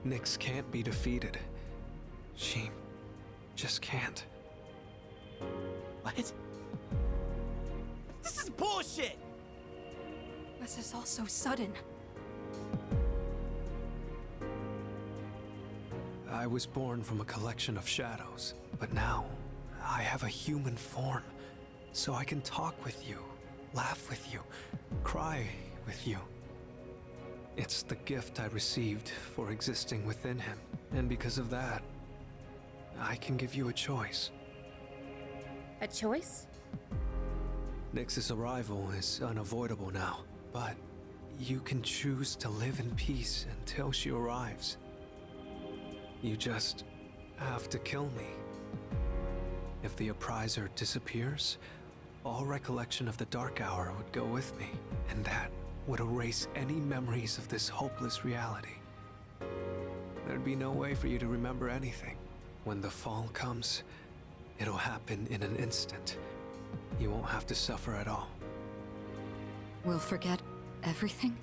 Nyx can't be defeated. She just can't. What? This is bullshit! This is all so sudden. I was born from a collection of shadows, but now I have a human form, so I can talk with you, laugh with you, cry with you. It's the gift I received for existing within him, and because of that, I can give you a choice. A choice? Nyx's arrival is unavoidable now, but you can choose to live in peace until she arrives. You just have to kill me. If the appriser disappears, all recollection of the Dark Hour would go with me, and that would erase any memories of this hopeless reality. There'd be no way for you to remember anything. When the fall comes, it'll happen in an instant. You won't have to suffer at all. We'll forget everything?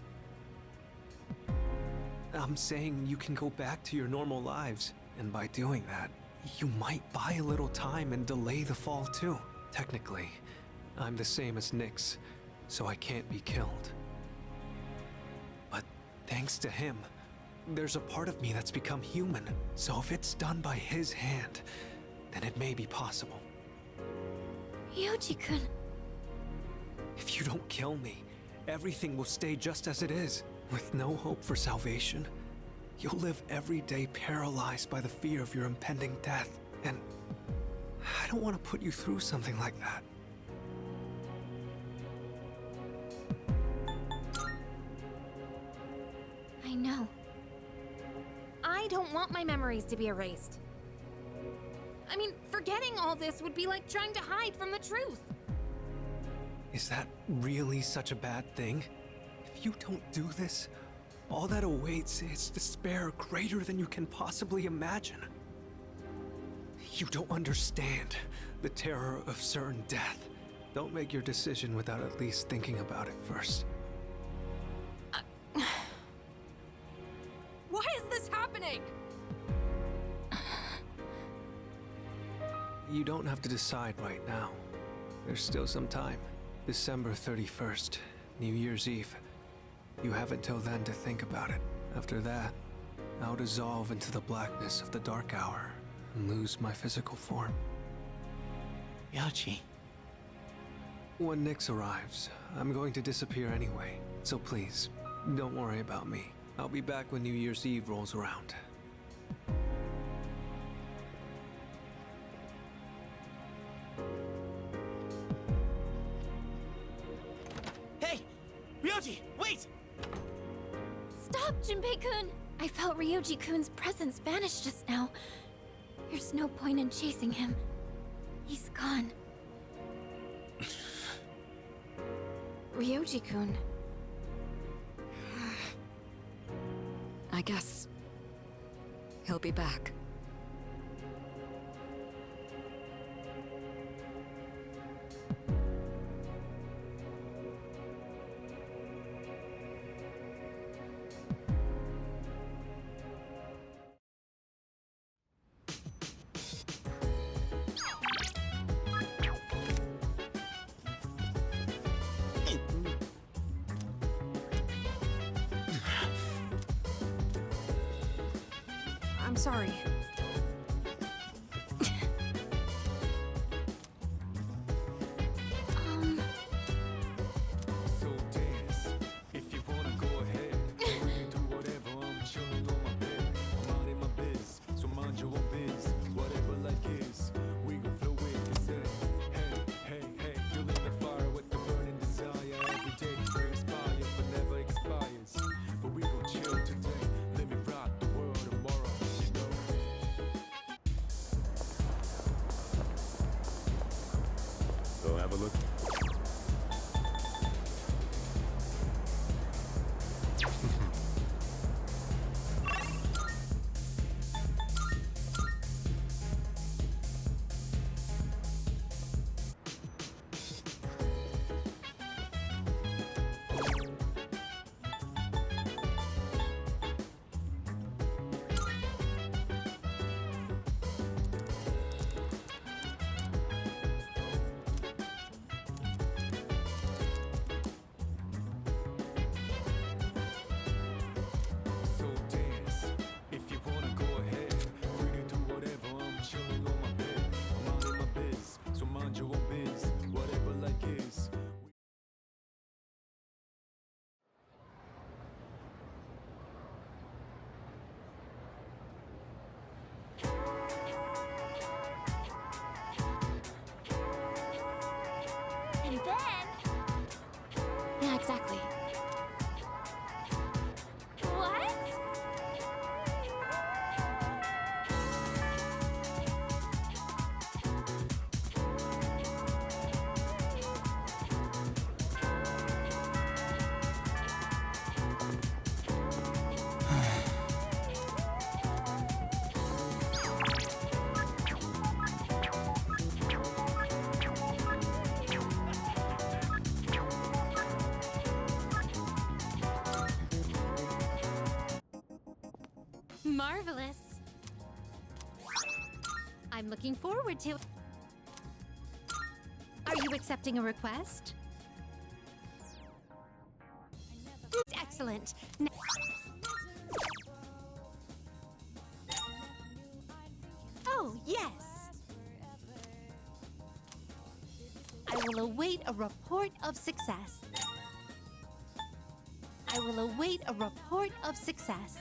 I'm saying you can go back to your normal lives, and by doing that, you might buy a little time and delay the fall too. Technically, I'm the same as Nyx, so I can't be killed. But thanks to him, there's a part of me that's become human, so if it's done by his hand, then it may be possible. Ryoji-kun. If you don't kill me, everything will stay just as it is. With no hope for salvation, you'll live every day paralyzed by the fear of your impending death. And I don't want to put you through something like that. I know. I don't want my memories to be erased. I mean, forgetting all this would be like trying to hide from the truth. Is that really such a bad thing? If you don't do this, all that awaits is despair greater than you can possibly imagine. You don't understand the terror of certain death. Don't make your decision without at least thinking about it first. Why is this happening? You don't have to decide right now. There's still some time. December 31st, New Year's Eve. You have until then to think about it. After that, I'll dissolve into the blackness of the Dark Hour and lose my physical form. Ryoji. When Nyx arrives, I'm going to disappear anyway. So please, don't worry about me. I'll be back when New Year's Eve rolls around. Hey! Ryoji, wait! Stop, Junpei-kun! I felt Ryoji-kun's presence vanish just now. There's no point in chasing him. He's gone. Ryoji-kun. I guess he'll be back. I'm sorry. So dance, if you wanna go ahead. Do whatever, I'm chilling on my bed. I'm out in my biz, so mind your own biz. Whatever life is, we gon' flow with the set. Hey, hey, hey, feeling the fire with the burning desire. Every day we inspire, but never expires. But we gon' chill today, let me rock the world tomorrow, you know. Go have a look. Marvelous. I'm looking forward to it. Are you accepting a request? Excellent. Oh, yes. I will await a report of success. I will await a report of success.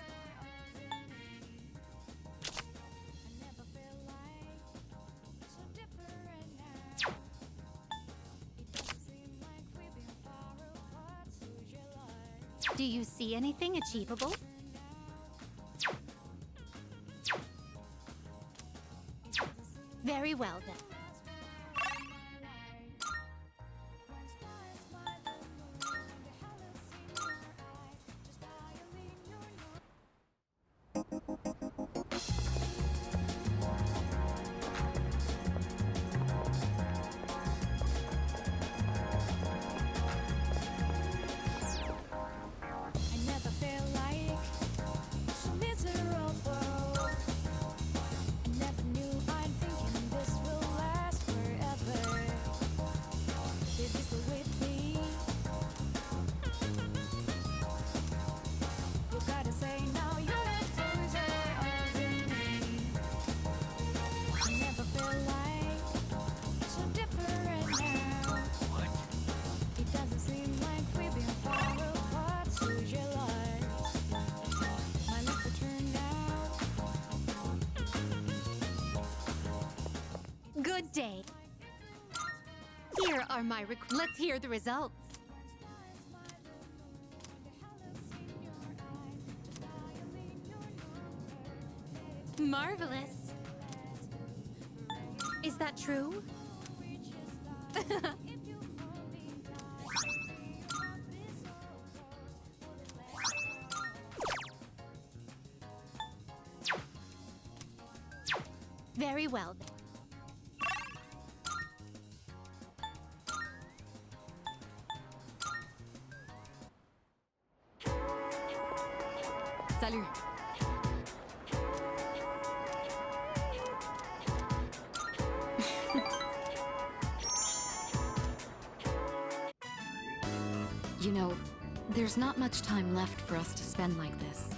Do you see anything achievable? Very well then. I never felt like so miserable. I never knew I'm thinking this will last forever. If you still with me, you gotta say now you're the loser of me. I never felt like so different now. What? It doesn't seem like we've been far apart. Lose your life. My life will turn out. Good day. Here are my Let's hear the results. Marvelous. Is that true? Very well then. Salut. You know, there's not much time left for us to spend like this.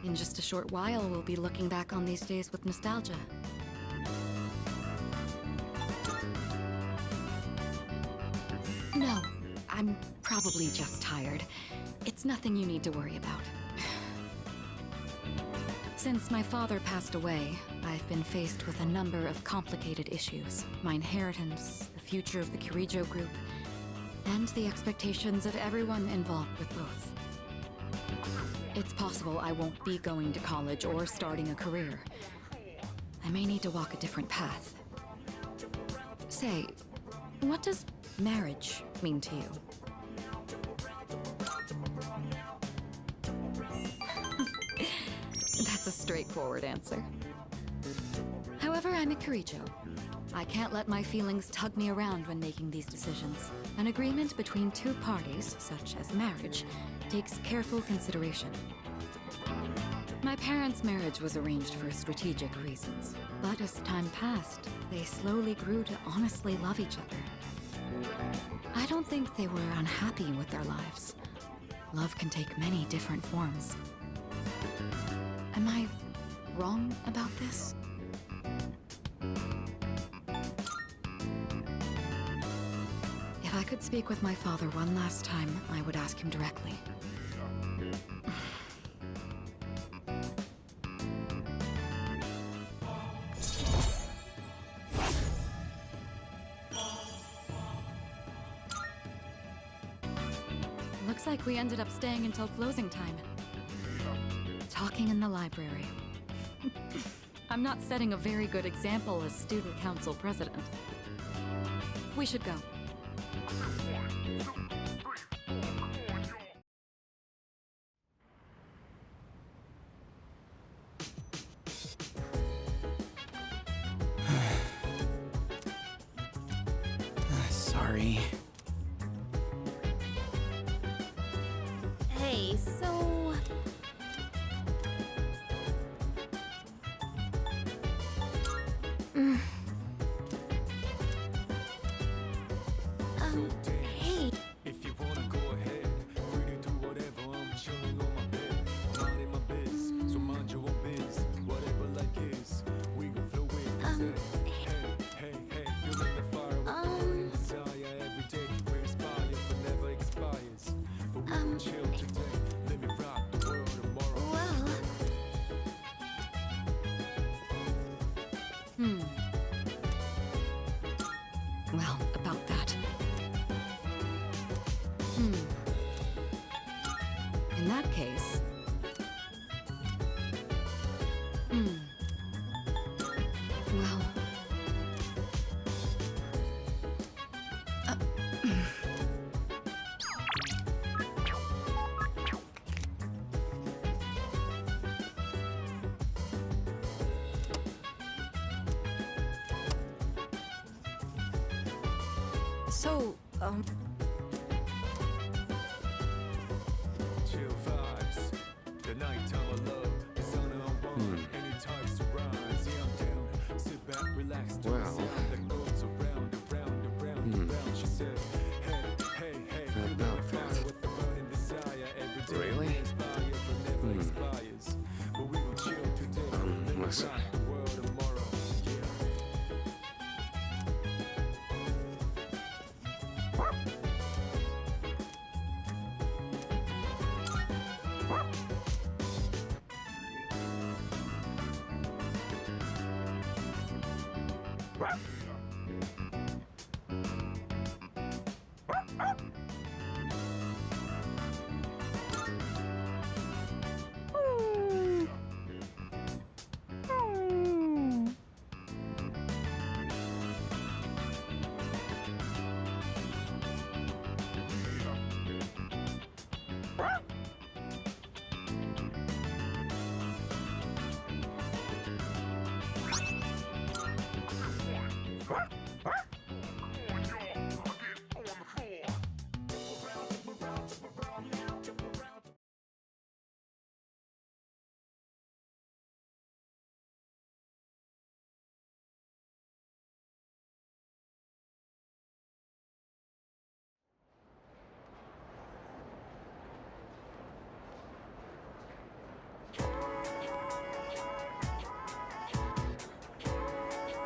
In just a short while, we'll be looking back on these days with nostalgia. No, I'm probably just tired. It's nothing you need to worry about. Since my father passed away, I've been faced with a number of complicated issues. My inheritance, the future of the Kirijo group, and the expectations of everyone involved with both. It's possible I won't be going to college or starting a career. I may need to walk a different path. Say, what does marriage mean to you? That's a straightforward answer. However, I'm a Kirijo. I can't let my feelings tug me around when making these decisions. An agreement between two parties, such as marriage, takes careful consideration. My parents' marriage was arranged for strategic reasons, but as time passed, they slowly grew to honestly love each other. I don't think they were unhappy with their lives. Love can take many different forms. Am I wrong about this? If I could speak with my father one last time, I would ask him directly. Looks like we ended up staying until closing time. Talking in the library. I'm not setting a very good example as student council president. We should go. Sorry. Hey, so... say, hey, feeling the fire with the burning desire every day. We inspire but never expires. But we will chill today. Let me rock the world tomorrow. Well, Well, about that. In that case... Well... So, Chill vibes. The nighttime of love. The sun unwound. Any types of rise. Yeah, I'm down. Sit back, relax. To the Well. sound that goes around, around, around, around. She said, hey, feeling the fire with the burning desire every day. Really? We inspire but never expires. But we gon' chill today. Let me listen. rock the world tomorrow. Yeah.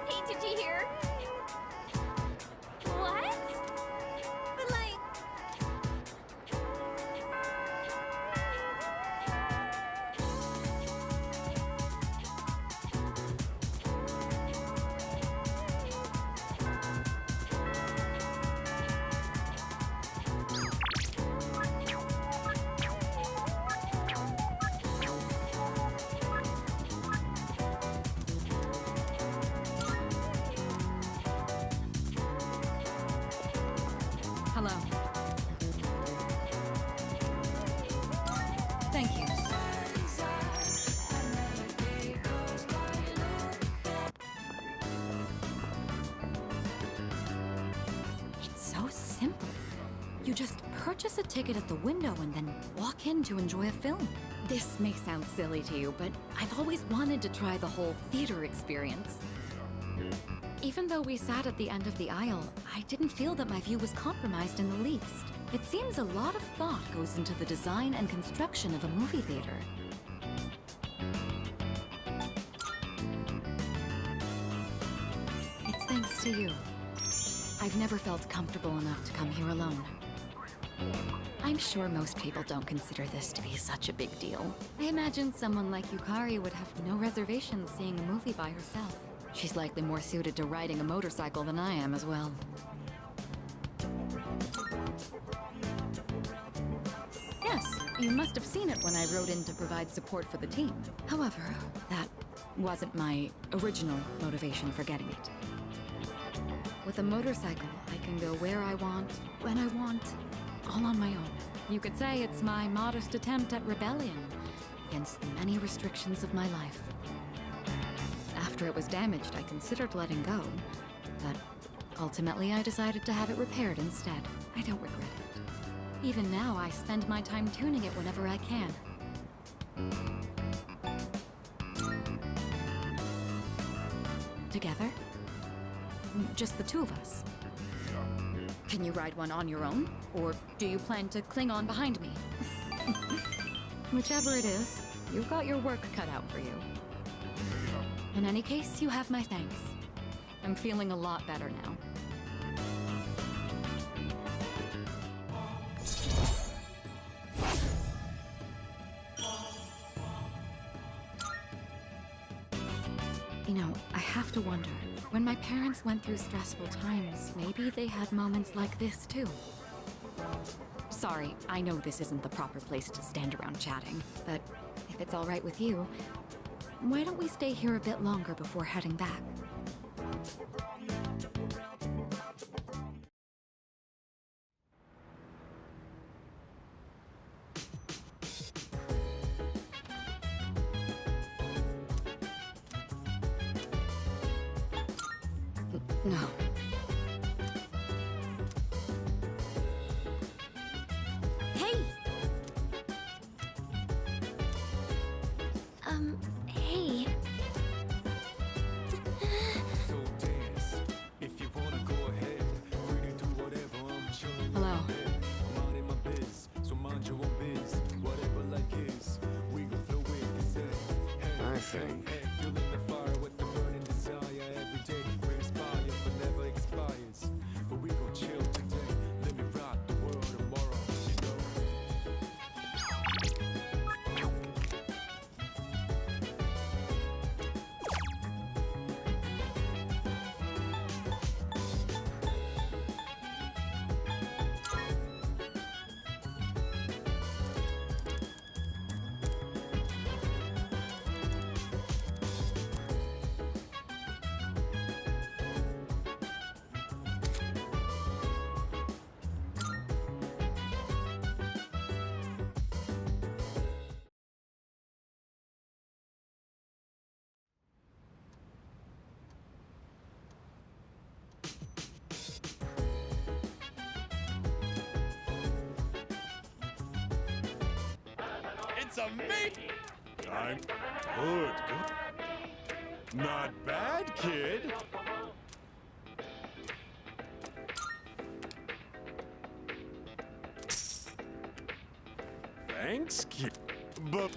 hey, did you hear? What? But like... hello. Thank you. It's so simple. You just purchase a ticket at the window and then walk in to enjoy a film. This may sound silly to you, but I've always wanted to try the whole theater experience. Even though we sat at the end of the aisle, I didn't feel that my view was compromised in the least. It seems a lot of thought goes into the design and construction of a movie theater. It's thanks to you. I've never felt comfortable enough to come here alone. I'm sure most people don't consider this to be such a big deal. I imagine someone like Yukari would have no reservations seeing a movie by herself. She's likely more suited to riding a motorcycle than I am as well. Yes, you must have seen it when I rode in to provide support for the team. However, that wasn't my original motivation for getting it. With a motorcycle, I can go where I want, when I want, all on my own. You could say it's my modest attempt at rebellion against the many restrictions of my life. After it was damaged, I considered letting go, but ultimately I decided to have it repaired instead. I don't regret it. Even now, I spend my time tuning it whenever I can. Together? Just the two of us. Can you ride one on your own? Or do you plan to cling on behind me? Whichever it is, you've got your work cut out for you. In any case, you have my thanks. I'm feeling a lot better now. You know, I have to wonder, when my parents went through stressful times, maybe they had moments like this too. Sorry, I know this isn't the proper place to stand around chatting, but if it's all right with you, why don't we stay here a bit longer before heading back? No. Hey! Hey. So dance. If you wanna go ahead, free to do whatever. I'm chilling Hello. on my bed. I'm minding my biz, so mind your own biz. Whatever like is, we gon' flow with this head. I think. Hey, feeling the fire with the burning desire every day. We inspire, but never expires. But we gon' chill today. Let me rock the world tomorrow, you know. It's amazing! I'm good. Not bad, kid. Thanks, kid. But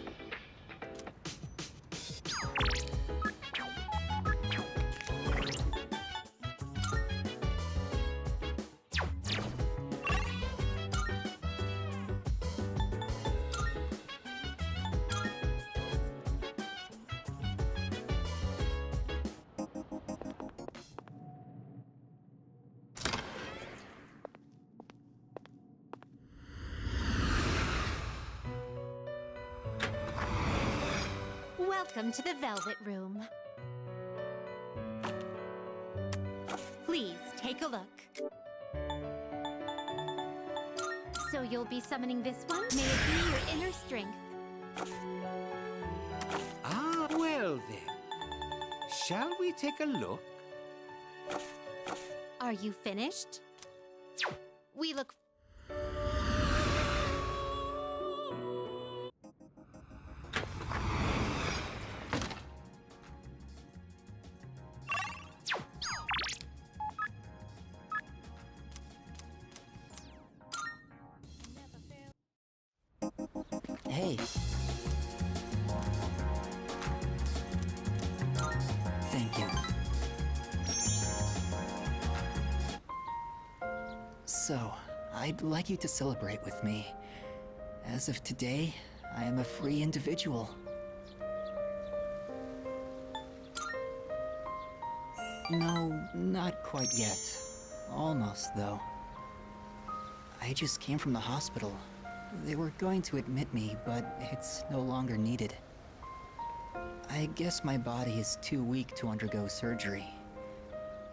Welcome to the Velvet Room. Please take a look. So you'll be summoning this one? May it be your inner strength. Ah, well then. Shall we take a look? Are you finished? We look... Hey. Thank you. So, I'd like you to celebrate with me. As of today, I am a free individual. No, not quite yet. Almost, though. I just came from the hospital. They were going to admit me, but it's no longer needed. I guess my body is too weak to undergo surgery.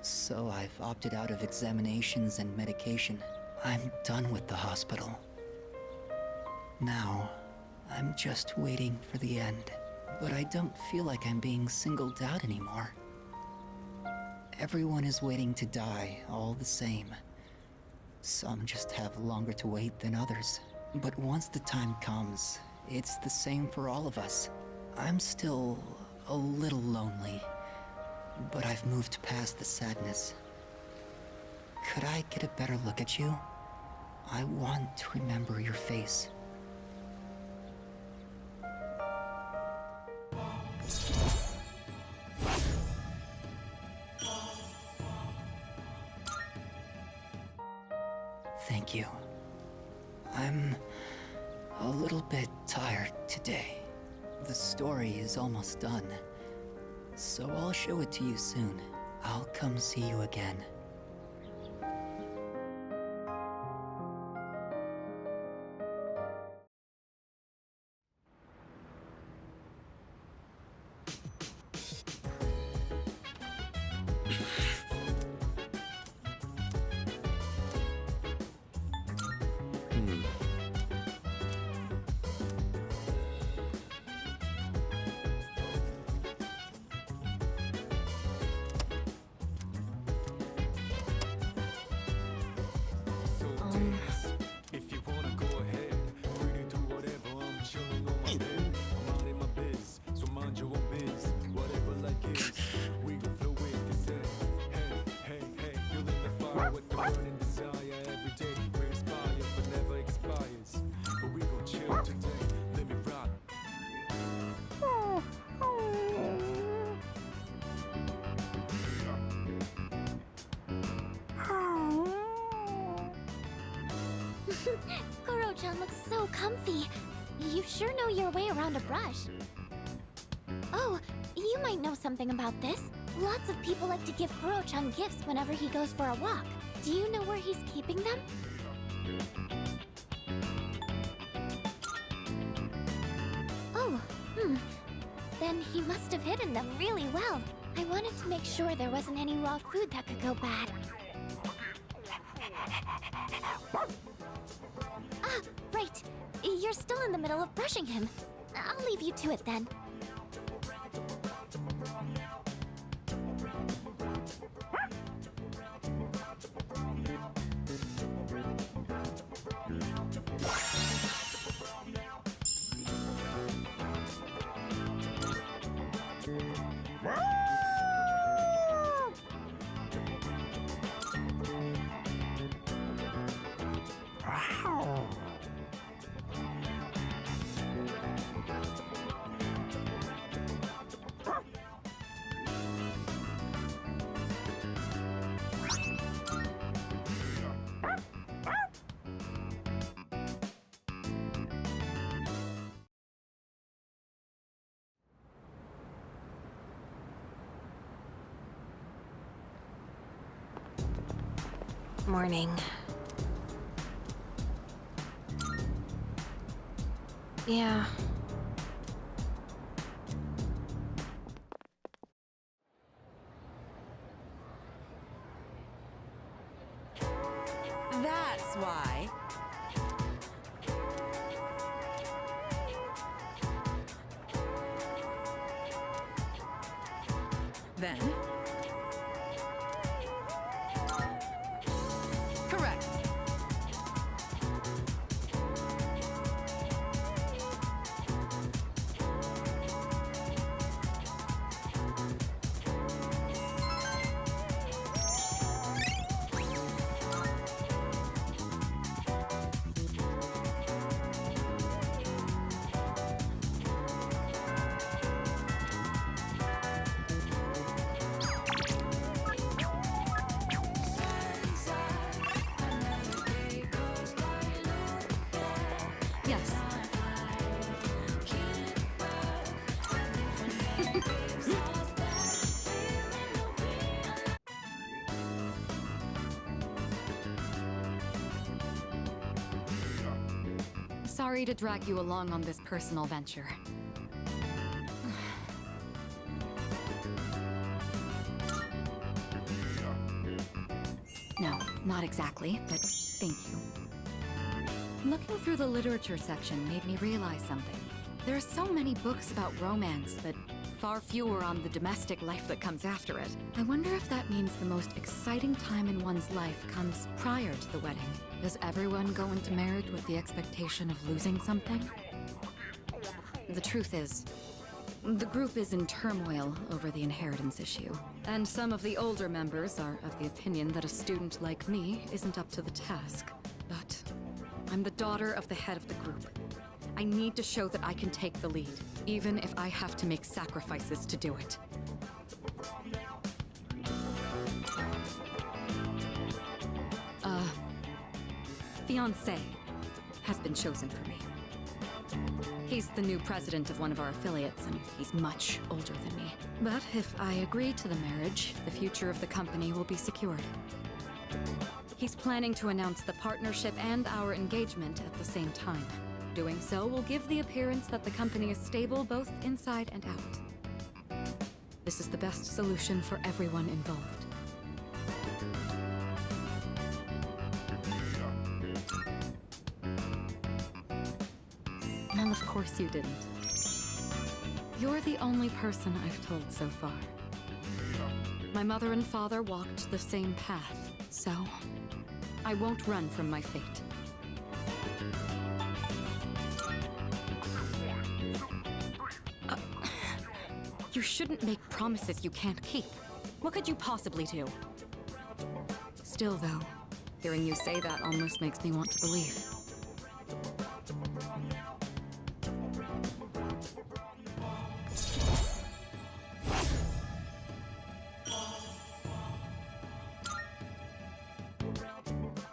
So I've opted out of examinations and medication. I'm done with the hospital. Now, I'm just waiting for the end. But I don't feel like I'm being singled out anymore. Everyone is waiting to die all the same. Some just have longer to wait than others. But once the time comes, it's the same for all of us. I'm still a little lonely, but I've moved past the sadness. Could I get a better look at you? I want to remember your face. Thank you. I'm a little bit tired today. The story is almost done, so I'll show it to you soon. I'll come see you again. So dance. If you wanna go ahead, free to do whatever. I'm chilling on my bed. I'm out in my biz, so mind your own biz. Whatever like is, we gon' flow with this head. Hey, hey, hey, feeling the fire with the burning desire every day. We inspire, but never expires. But we gon' chill today. Let me rock. Kuro-chan looks so comfy. You sure know your way around a brush. Oh, you might know something about this. Lots of people like to give Kuro-chan gifts whenever he goes for a walk. Do you know where he's keeping them? Oh, Then he must have hidden them really well. I wanted to make sure there wasn't any raw food that could go bad. Ah, right. You're still in the middle of brushing him. I'll leave you to it then. Morning. Yeah. That's why. Then. Correct. Yes. Sorry to drag you along on this personal venture. No, not exactly, but thank you. Looking through the literature section made me realize something. There are so many books about romance, but far fewer on the domestic life that comes after it. I wonder if that means the most exciting time in one's life comes prior to the wedding. Does everyone go into marriage with the expectation of losing something? The truth is, the group is in turmoil over the inheritance issue, and some of the older members are of the opinion that a student like me isn't up to the task. But I'm the daughter of the head of the group. I need to show that I can take the lead, even if I have to make sacrifices to do it. fiancé has been chosen for me. He's the new president of one of our affiliates, and he's much older than me. But if I agree to the marriage, the future of the company will be secured. He's planning to announce the partnership and our engagement at the same time. Doing so will give the appearance that the company is stable both inside and out. This is the best solution for everyone involved. Well, of course you didn't. You're the only person I've told so far. My mother and father walked the same path, so I won't run from my fate. You shouldn't make promises you can't keep. What could you possibly do? Still, though, hearing you say that almost makes me want to believe.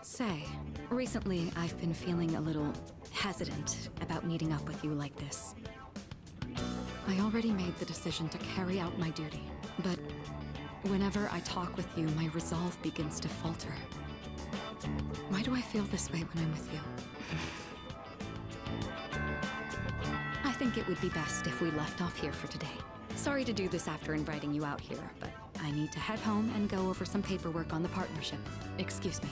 Say, recently I've been feeling a little hesitant about meeting up with you like this. I already made the decision to carry out my duty, but whenever I talk with you, my resolve begins to falter. Why do I feel this way when I'm with you? I think it would be best if we left off here for today. Sorry to do this after inviting you out here, but I need to head home and go over some paperwork on the partnership. Excuse me.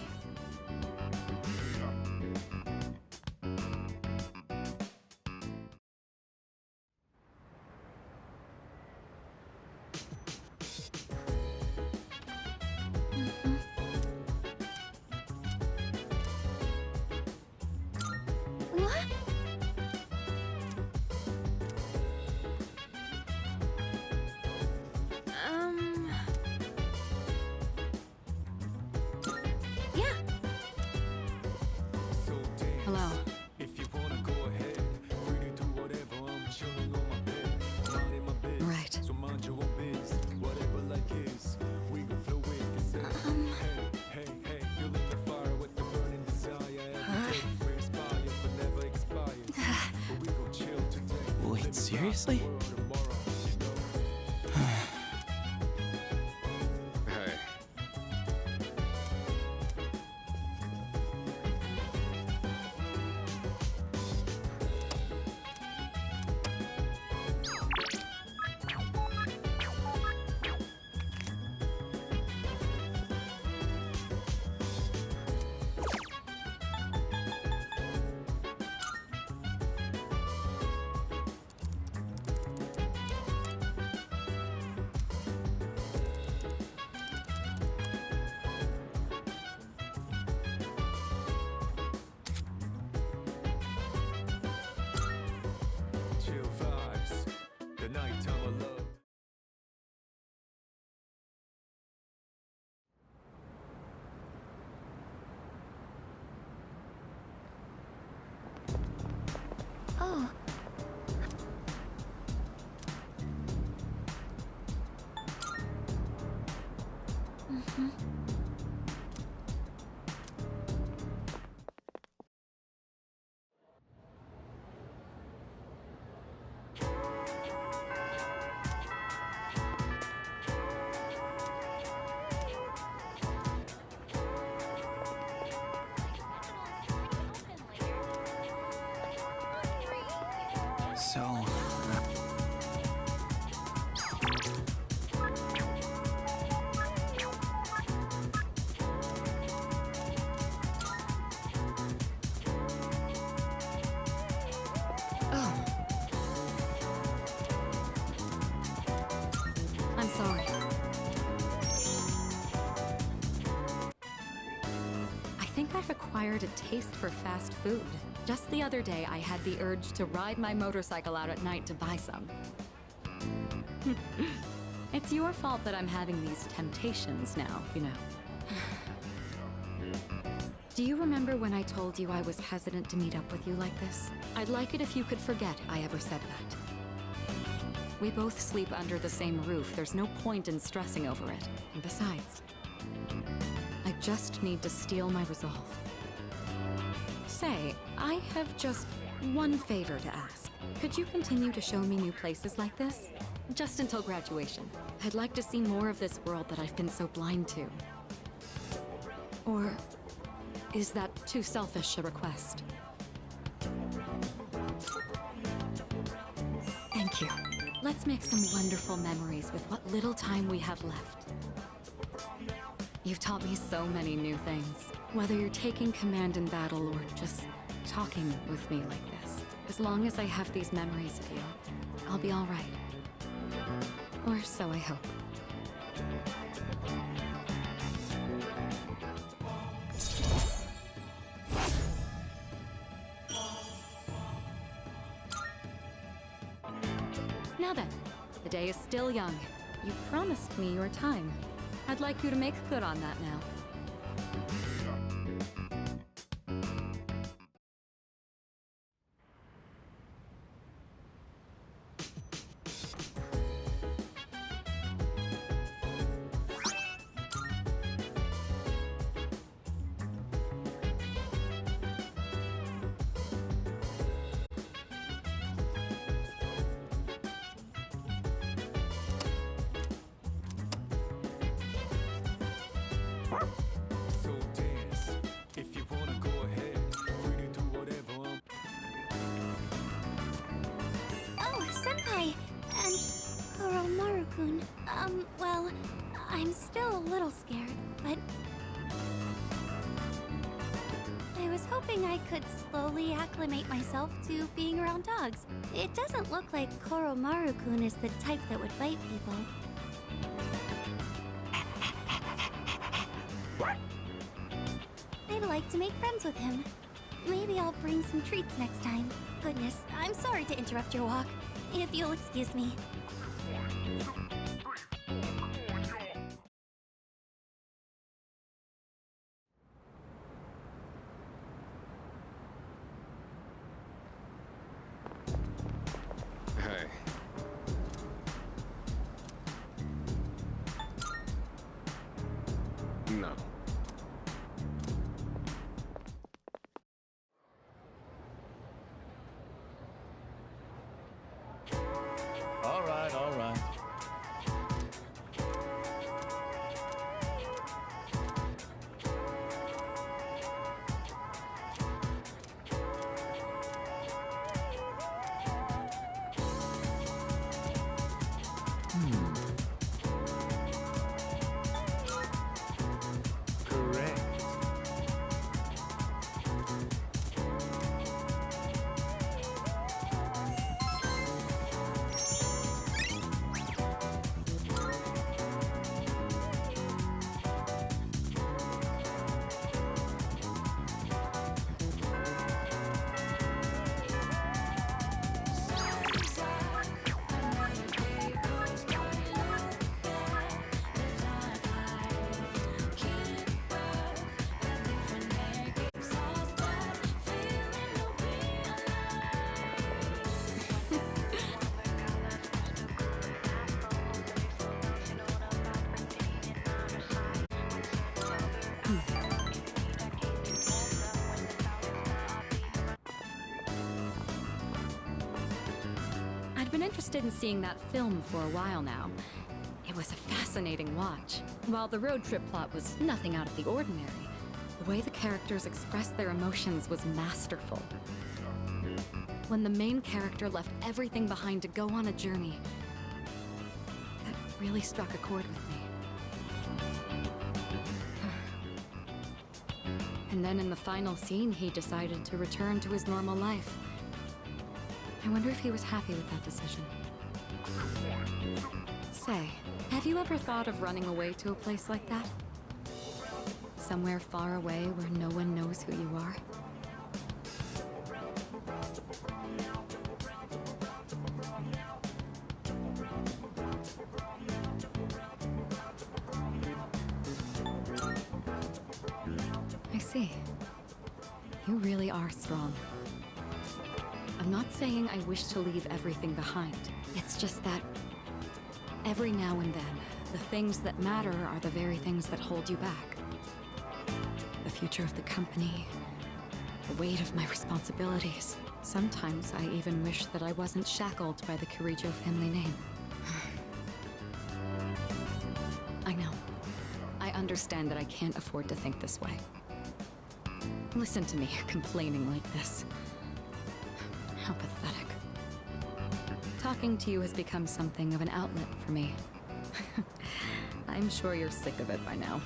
What? Yeah. So damn. Hello. If you wanna go ahead, free to do whatever. I'm chilling on my bed, minding my biz. Right. So mind your own biz, whatever like is. We gon' flow with the sound. Hey, hey, hey, feeling the fire with the burning desire. Every day we inspire, but never expires. But we gon' chill today. Wait, seriously? World tomorrow, you know. Hey. Chill vibes, the nighttime of love. Oh. So, Oh. I'm sorry. I think I've acquired a taste for fast food. Just the other day, I had the urge to ride my motorcycle out at night to buy some. It's your fault that I'm having these temptations now, you know. Do you remember when I told you I was hesitant to meet up with you like this? I'd like it if you could forget I ever said that. We both sleep under the same roof. There's no point in stressing over it. And besides, I just need to steel my resolve. Say, I have just one favor to ask. Could you continue to show me new places like this? Just until graduation. I'd like to see more of this world that I've been so blind to. Or is that too selfish a request? Thank you. Let's make some wonderful memories with what little time we have left. You've taught me so many new things. Whether you're taking command in battle or just talking with me like this. As long as I have these memories of you, I'll be all right. Or so I hope. Now then, the day is still young. You promised me your time. I'd like you to make good on that now. So dance, if you wanna go ahead, free to do whatever. Oh, Senpai! And Koromaru-kun. Well, I'm still a little scared, but... I was hoping I could slowly acclimate myself to being around dogs. It doesn't look like Koromaru-kun is the type that would bite people. I'd like to make friends with him. Maybe I'll bring some treats next time. Goodness, I'm sorry to interrupt your walk. If you'll excuse me. Hey. No. All right, all right. Correct. I'd been interested in seeing that film for a while now. It was a fascinating watch. While the road trip plot was nothing out of the ordinary, the way the characters expressed their emotions was masterful. When the main character left everything behind to go on a journey, that really struck a chord with me. And then in the final scene, he decided to return to his normal life. I wonder if he was happy with that decision. Say, have you ever thought of running away to a place like that? Somewhere far away where no one knows who you are? I see. You really are strong. I'm not saying I wish to leave everything behind. It's just that every now and then, the things that matter are the very things that hold you back. The future of the company, The weight of my responsibilities. Sometimes I even wish that I wasn't shackled by the Kirijo family name. I know. I understand that I can't afford to think this way. Listen to me complaining like this. How pathetic. Talking to you has become something of an outlet for me. I'm sure you're sick of it by now.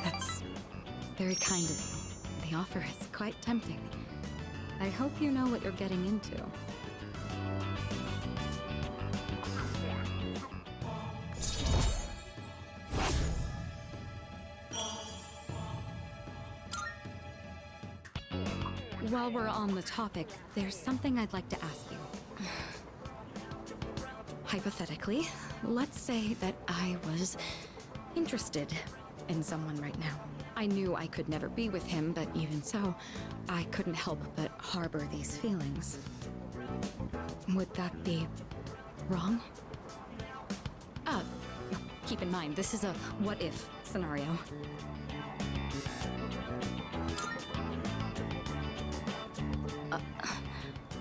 That's very kind of you. The offer is quite tempting. I hope you know what you're getting into. While we're on the topic, there's something I'd like to ask you. Hypothetically, let's say that I was interested in someone right now. I knew I could never be with him, but even so, I couldn't help but harbor these feelings. Would that be wrong? Keep in mind, this is a what-if scenario.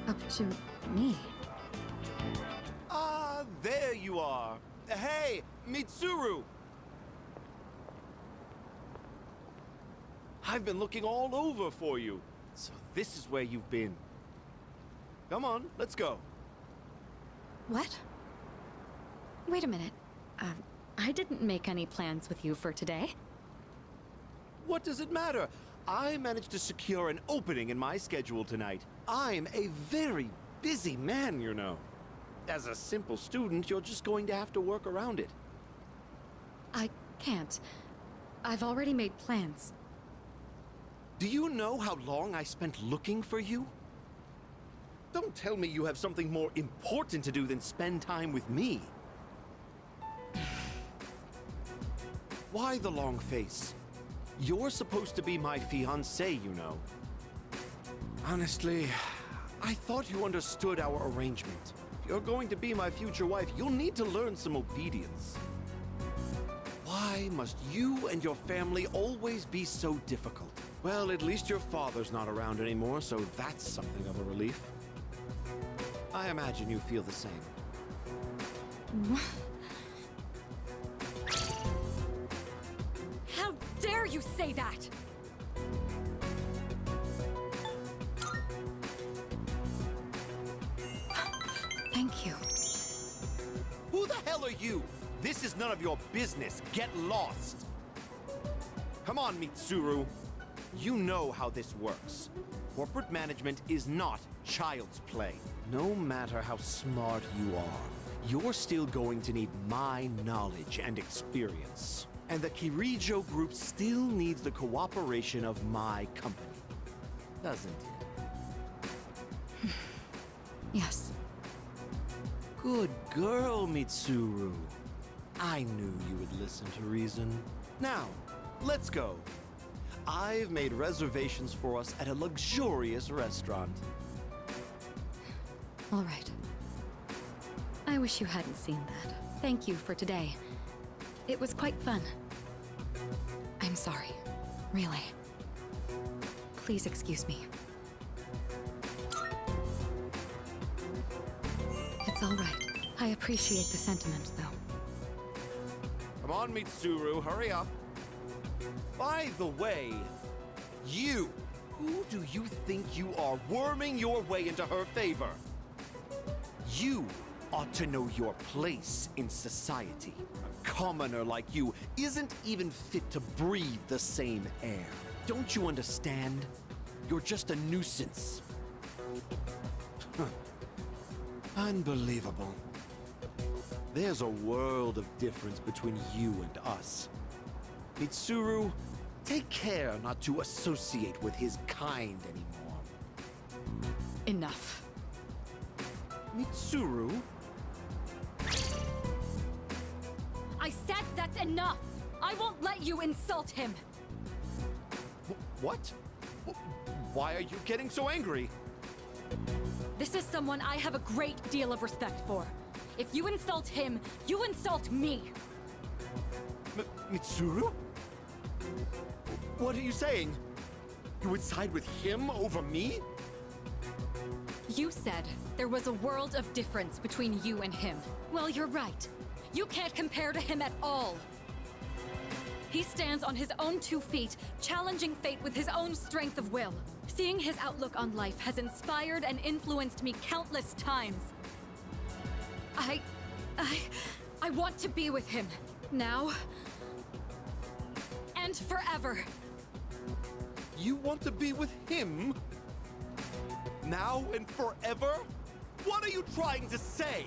Up to me. Ah, there you are. Hey, Mitsuru! I've been looking all over for you. So this is where you've been. Come on, let's go. What? Wait a minute. I didn't make any plans with you for today. What does it matter? I managed to secure an opening in my schedule tonight. I'm a very busy man, you know. As a simple student, you're just going to have to work around it. I can't. I've already made plans. Do you know how long I spent looking for you? Don't tell me you have something more important to do than spend time with me. Why the long face? You're supposed to be my fiancé, you know. Honestly, I thought you understood our arrangement. If you're going to be my future wife, you'll need to learn some obedience. Why must you and your family always be so difficult? Well, at least your father's not around anymore, so that's something of a relief. I imagine you feel the same. How dare you say that? Thank you. Who the hell are you? This is none of your business. Get lost. Come on, Mitsuru. You know how this works. Corporate management is not child's play. No matter how smart you are, you're still going to need my knowledge and experience. And the Kirijo group still needs the cooperation of my company. Doesn't it? Yes. Good girl, Mitsuru. I knew you would listen to reason. Now, let's go. I've made reservations for us at a luxurious restaurant. All right. I wish you hadn't seen that. Thank you for today. It was quite fun. I'm sorry. Really. Please excuse me. It's all right. I appreciate the sentiment, though. Come on, Mitsuru, hurry up. By the way, you, who do you think you are worming your way into her favor? You ought to know your place in society. A commoner like you isn't even fit to breathe the same air. Don't you understand? You're just a nuisance. Unbelievable. There's a world of difference between you and us. Mitsuru, take care not to associate with his kind anymore. Enough. Mitsuru? I said that's enough! I won't let you insult him! What? Why are you getting so angry? This is someone I have a great deal of respect for. If you insult him, you insult me! Mitsuru? What are you saying? You would side with him over me? You said there was a world of difference between you and him. Well, you're right. You can't compare to him at all. He stands on his own 2 feet, challenging fate with his own strength of will. Seeing his outlook on life has inspired and influenced me countless times. I want to be with him. Now. And forever. You want to be with him? Now and forever? What are you trying to say?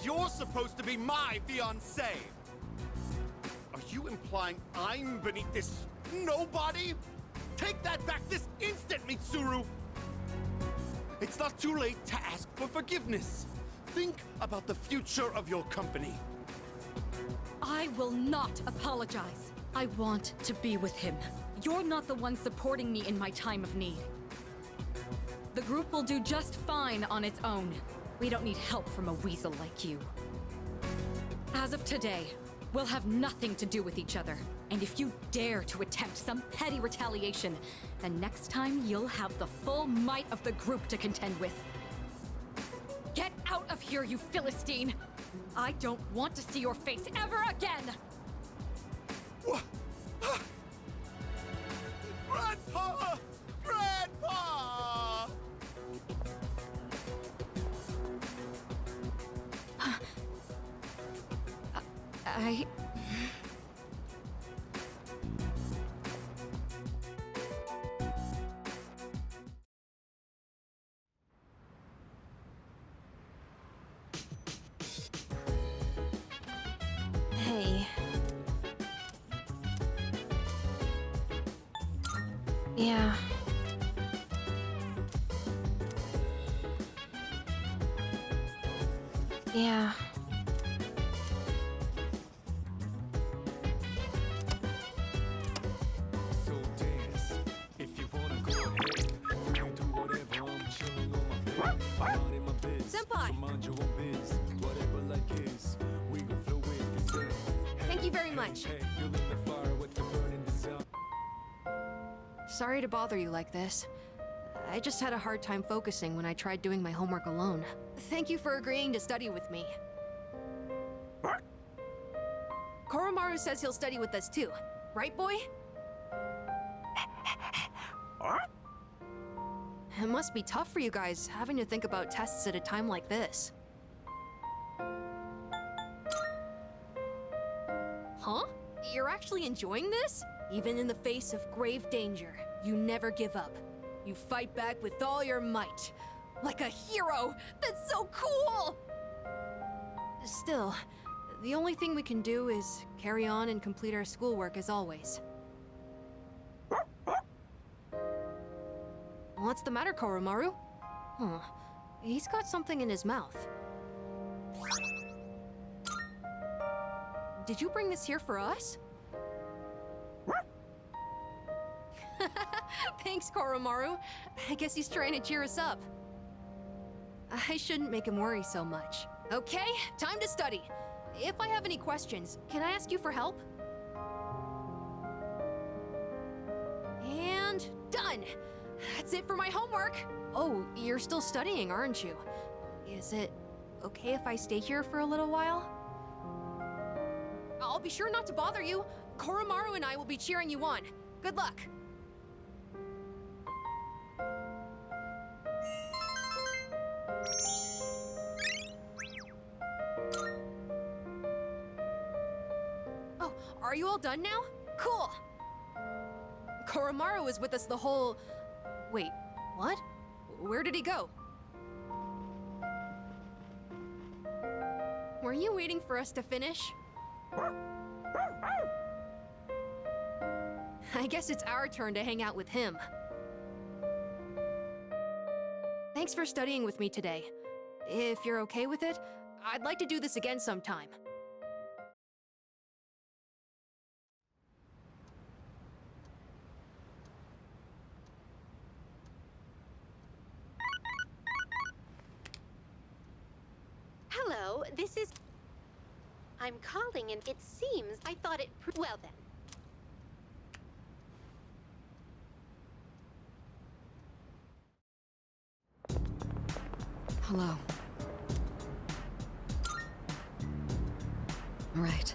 You're supposed to be my fiancé. Are you implying I'm beneath this nobody? Take that back this instant, Mitsuru! It's not too late to ask for forgiveness. Think about the future of your company. I will not apologize. I want to be with him. You're not the one supporting me in my time of need. The group will do just fine on its own. We don't need help from a weasel like you. As of today, we'll have nothing to do with each other. And if you dare to attempt some petty retaliation, then next time you'll have the full might of the group to contend with. Get out of here, you Philistine! I don't want to see your face ever again! What? Grandpa! Grandpa! Hey. Yeah. Yeah. So dance. If you wanna go ahead, you do whatever. I'm chilling on my bed. I'm minding my biz. Senpai. So mind your own biz. Whatever like is, we gon' flow with the Thank you very much. Hey, feeling the fire with the burning desire. Sorry to bother you like this. I just had a hard time focusing when I tried doing my homework alone. Thank you for agreeing to study with me. Koromaru says he'll study with us too. Right, boy? It must be tough for you guys, having to think about tests at a time like this. Huh? You're actually enjoying this? Even in the face of grave danger, you never give up. You fight back with all your might. Like a hero! That's so cool! Still, the only thing we can do is carry on and complete our schoolwork as always. What's the matter, Koromaru? Huh. He's got something in his mouth. Did you bring this here for us? Thanks, Koromaru. I guess he's trying to cheer us up. I shouldn't make him worry so much. Okay, time to study. If I have any questions, can I ask you for help? And done! That's it for my homework! Oh, you're still studying, aren't you? Is it okay if I stay here for a little while? I'll be sure not to bother you. Koromaru and I will be cheering you on. Good luck! Oh, are you all done now? Cool! Koromaru was with us the whole... Wait, what? Where did he go? Were you waiting for us to finish? I guess it's our turn to hang out with him. Thanks for studying with me today. If you're okay with it, I'd like to do this again sometime. Hello, this is... I'm calling and it seems I thought it... Well then. Hello. Right.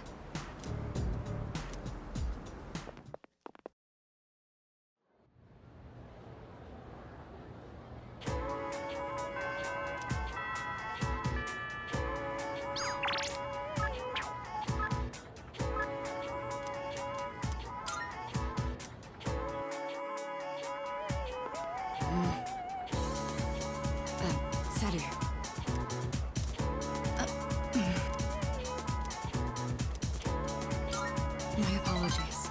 Saru. My apologies.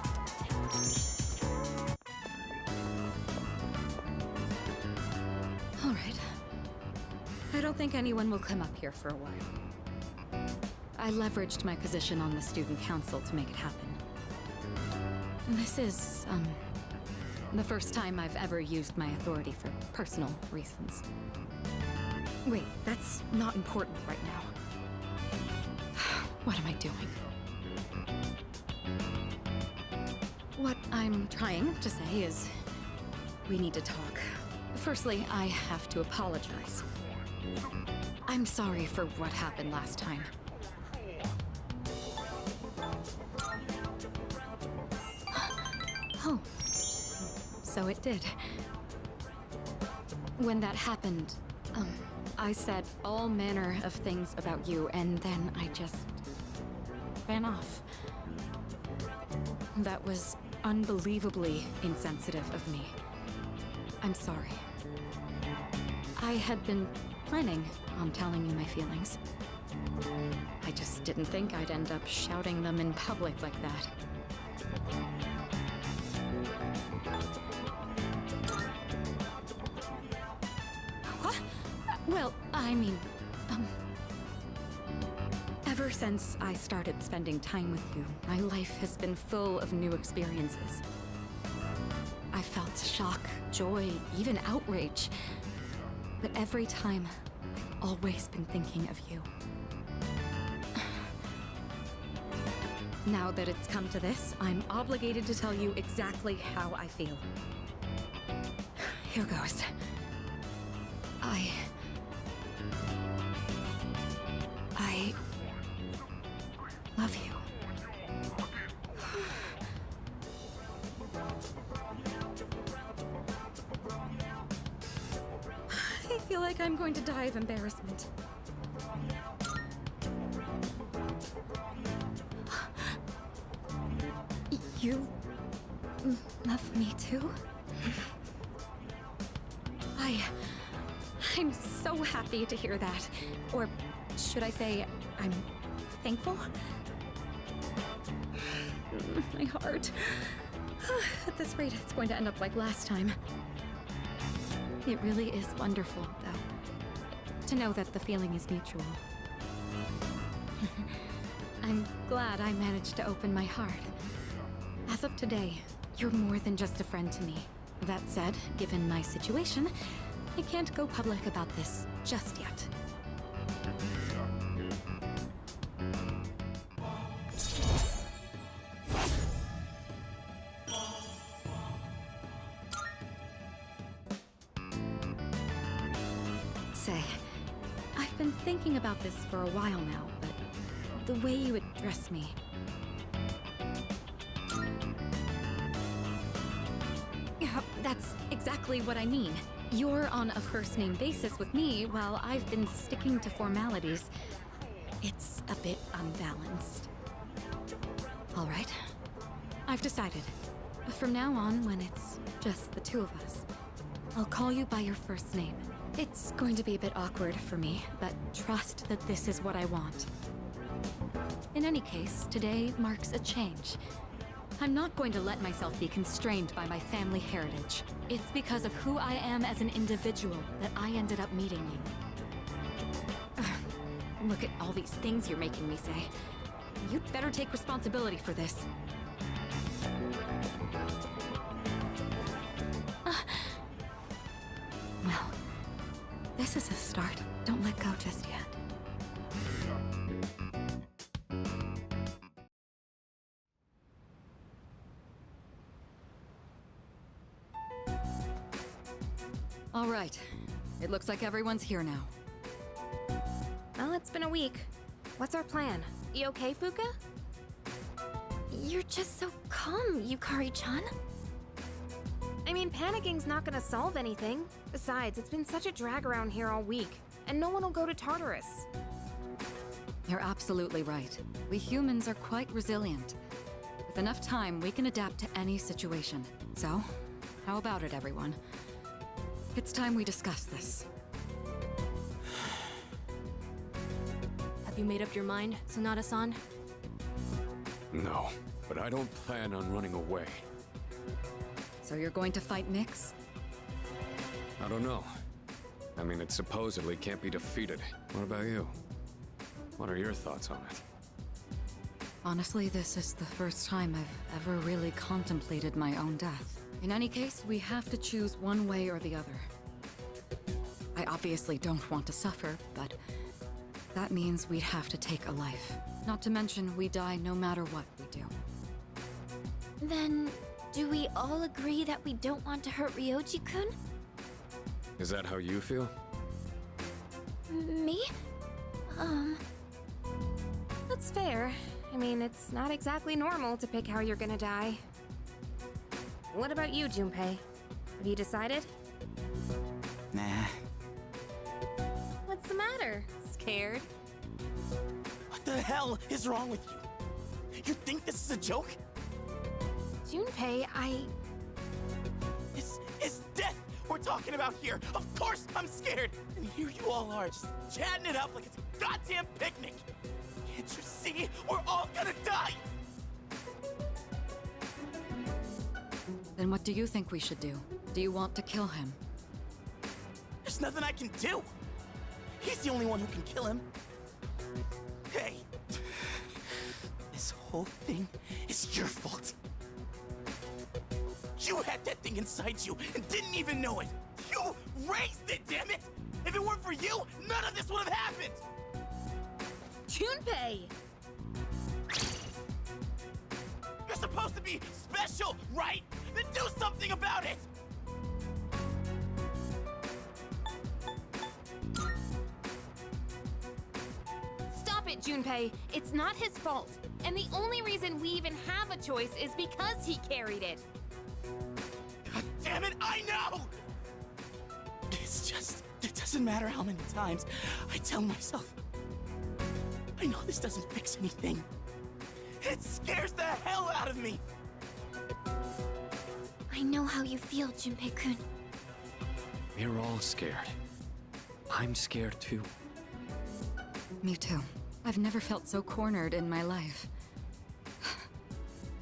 All right. I don't think anyone will come up here for a while. I leveraged my position on the student council to make it happen. This is, the first time I've ever used my authority for personal reasons. Wait, that's not important right now. What am I doing? What I'm trying to say is, we need to talk. Firstly, I have to apologize. I'm sorry for what happened last time. Oh, so it did. When that happened, I said all manner of things about you, and then I just ran off. That was unbelievably insensitive of me. I'm sorry. I had been planning on telling you my feelings. I just didn't think I'd end up shouting them in public like that. What? Well, I mean, ever since I started spending time with you, my life has been full of new experiences. I felt shock, joy, even outrage. But every time, I've always been thinking of you. Now that it's come to this, I'm obligated to tell you exactly how I feel. Here goes. I love you. I feel like I'm going to die of embarrassment. You love me too? I'm so happy to hear that. Or should I say, I'm thankful? My heart. At this rate, it's going to end up like last time. It really is wonderful, though, to know that the feeling is mutual. I'm glad I managed to open my heart. As of today, you're more than just a friend to me. That said, given my situation, I can't go public about this just yet. Say, I've been thinking about this for a while now, but the way you address me... Yeah, that's exactly what I mean. You're on a first-name basis with me, while I've been sticking to formalities. It's a bit unbalanced. All right. I've decided. From now on, when it's just the two of us, I'll call you by your first name. It's going to be a bit awkward for me, but trust that this is what I want. In any case, today marks a change. I'm not going to let myself be constrained by my family heritage. It's because of who I am as an individual that I ended up meeting you. Look at all these things you're making me say. You'd better take responsibility for this. Well, this is a start. Don't let go just yet. All right. It looks like everyone's here now. Well, it's been a week. What's our plan? You okay, Fuka? You're just so calm, Yukari-chan. I mean, panicking's not gonna solve anything. Besides, it's been such a drag around here all week, and no one will go to Tartarus. You're absolutely right. We humans are quite resilient. With enough time, we can adapt to any situation. So, how about it, everyone? It's time we discuss this. Have you made up your mind, Sonata-san? No, but I don't plan on running away. So you're going to fight Nyx? I don't know. I mean, it supposedly can't be defeated. What about you? What are your thoughts on it? Honestly, this is the first time I've ever really contemplated my own death. In any case, we have to choose one way or the other. I obviously don't want to suffer, but that means we'd have to take a life. Not to mention, we die no matter what we do. Then, do we all agree that we don't want to hurt Ryoji-kun? Is that how you feel? Me? That's fair. I mean, it's not exactly normal to pick how you're gonna die. What about you, Junpei? Have you decided? Nah. What's the matter? Scared? What the hell is wrong with you? You think this is a joke? Junpei, This is death we're talking about here. Of course I'm scared. And here you all are, just chatting it up like it's a goddamn picnic. Can't you see? We're all gonna die. Then what do you think we should do? Do you want to kill him? There's nothing I can do. He's the only one who can kill him. Hey, this whole thing is your fault. You had that thing inside you and didn't even know it. You raised it, damn it! If it weren't for you, none of this would have happened. Junpei! You're supposed to be special, right? Then do something about it! Stop it, Junpei! It's not his fault. And the only reason we even have a choice is because he carried it. God damn it, I know! It's just, it doesn't matter how many times I tell myself. I know this doesn't fix anything. It scares the hell out of me! I know how you feel, Junpei-kun. We're all scared. I'm scared too. Me too. I've never felt so cornered in my life.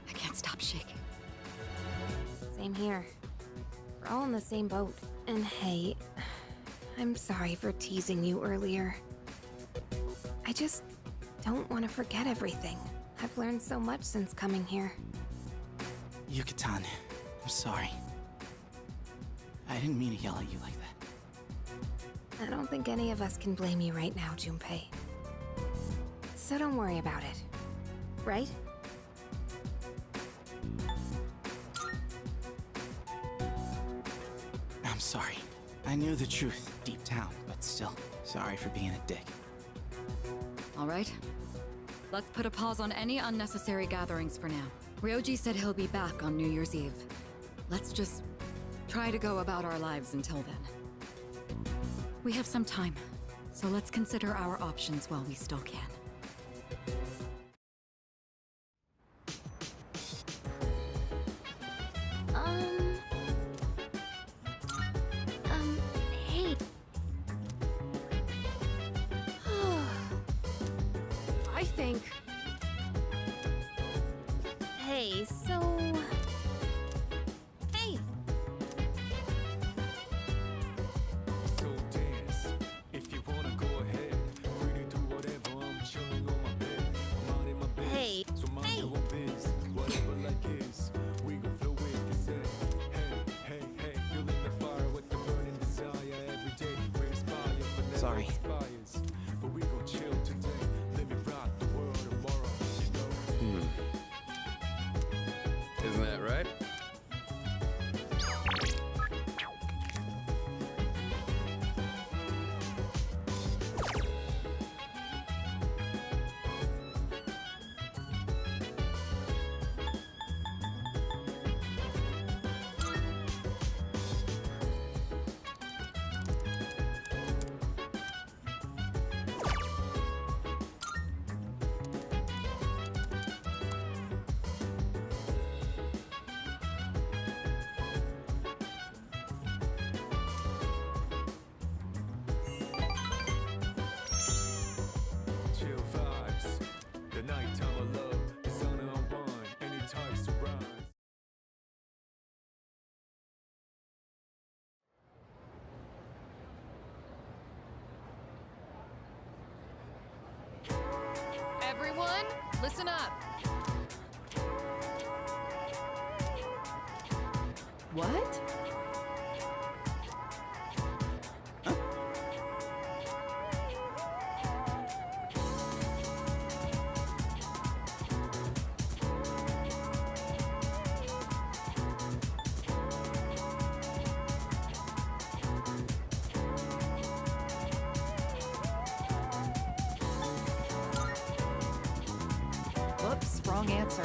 I can't stop shaking. Same here. We're all in the same boat. And hey, I'm sorry for teasing you earlier. I just don't want to forget everything. I've learned so much since coming here. Yucatan, I'm sorry. I didn't mean to yell at you like that. I don't think any of us can blame you right now, Junpei. So don't worry about it. Right? I'm sorry. I knew the truth deep down, but still, sorry for being a dick. All right. Let's put a pause on any unnecessary gatherings for now. Ryoji said he'll be back on New Year's Eve. Let's just try to go about our lives until then. We have some time, so let's consider our options while we still can. Hey. I think... Hey, so... Hey! So dance. If you wanna go ahead, free to do whatever. I'm chilling on my bed. I'm out in my biz. Hey. So mind Hey. your own biz. Whatever like is, we gon' flow with the set. Hey, hey, hey, feeling the fire with the burning desire every day. We inspire, but never Sorry. inspires. But we gon' chill today. Let me rock the world tomorrow. You know? Isn't that right? Nighttime of love, the sun unwind, any types of rise. Everyone, listen up. What? Whoops, wrong answer.